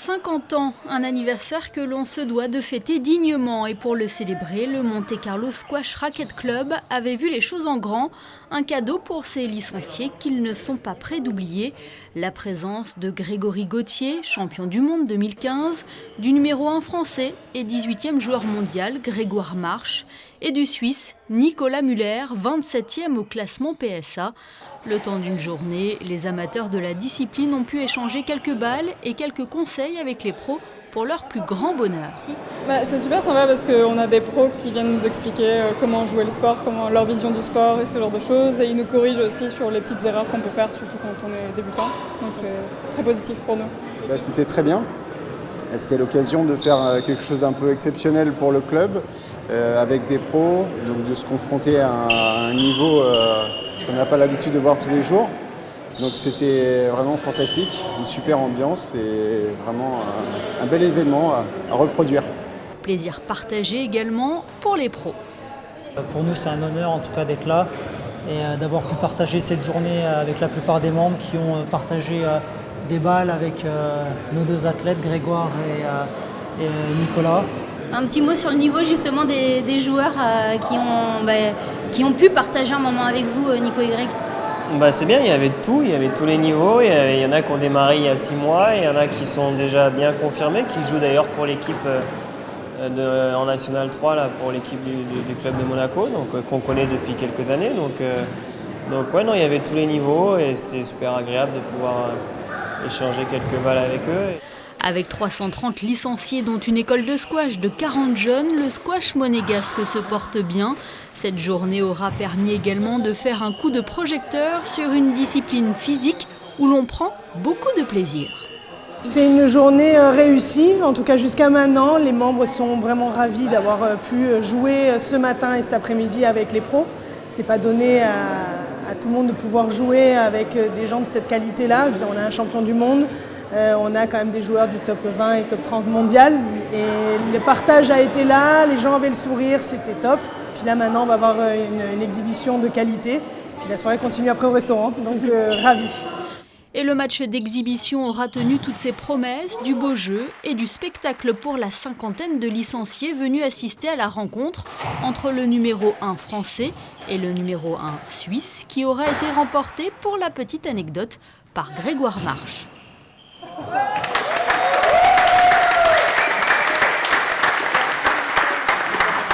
50 ans, un anniversaire que l'on se doit de fêter dignement. Et pour le célébrer, le Monte Carlo Squash Racquet Club avait vu les choses en grand. Un cadeau pour ses licenciés qu'ils ne sont pas prêts d'oublier. La présence de Grégory Gaultier, champion du monde 2015, du numéro 1 français et 18e joueur mondial Grégoire Marche, et du Suisse Nicolas Müller, 27e au classement PSA. Le temps d'une journée, les amateurs de la discipline ont pu échanger quelques balles et quelques conseils avec les pros pour leur plus grand bonheur. C'est super sympa parce qu'on a des pros qui viennent nous expliquer comment jouer le sport, leur vision du sport et ce genre de choses. Et ils nous corrigent aussi sur les petites erreurs qu'on peut faire, surtout quand on est débutant. Donc c'est très positif pour nous. C'était très bien. C'était l'occasion de faire quelque chose d'un peu exceptionnel pour le club, avec des pros, donc de se confronter à un niveau qu'on n'a pas l'habitude de voir tous les jours. Donc c'était vraiment fantastique, une super ambiance et vraiment un bel événement à reproduire. Plaisir partagé également pour les pros. Pour nous, c'est un honneur en tout cas d'être là et d'avoir pu partager cette journée avec la plupart des membres qui ont partagé des balles avec nos deux athlètes, Grégoire et Nicolas. Un petit mot sur le niveau justement des joueurs qui ont pu partager un moment avec vous, Nico et Greg. C'est bien, il y avait tous les niveaux. Il y en a qui ont démarré il y a 6 mois, il y en a qui sont déjà bien confirmés, qui jouent d'ailleurs pour l'équipe en National 3, là, pour l'équipe du club de Monaco, donc qu'on connaît depuis quelques années. Il y avait tous les niveaux et c'était super agréable de pouvoir échanger quelques balles avec eux. Avec 330 licenciés dont une école de squash de 40 jeunes, le squash monégasque se porte bien. Cette journée aura permis également de faire un coup de projecteur sur une discipline physique où l'on prend beaucoup de plaisir. C'est une journée réussie, en tout cas jusqu'à maintenant. Les membres sont vraiment ravis d'avoir pu jouer ce matin et cet après-midi avec les pros. C'est pas donné à tout le monde de pouvoir jouer avec des gens de cette qualité-là. Je veux dire, on a un champion du monde. On a quand même des joueurs du top 20 et top 30 mondial et le partage a été là, les gens avaient le sourire, c'était top. Puis là maintenant on va avoir une exhibition de qualité, puis la soirée continue après au restaurant, donc ravi. Et le match d'exhibition aura tenu toutes ses promesses, du beau jeu et du spectacle pour la 50aine de licenciés venus assister à la rencontre entre le numéro 1 français et le numéro 1 suisse qui aura été remporté, pour la petite anecdote, par Grégoire Marche.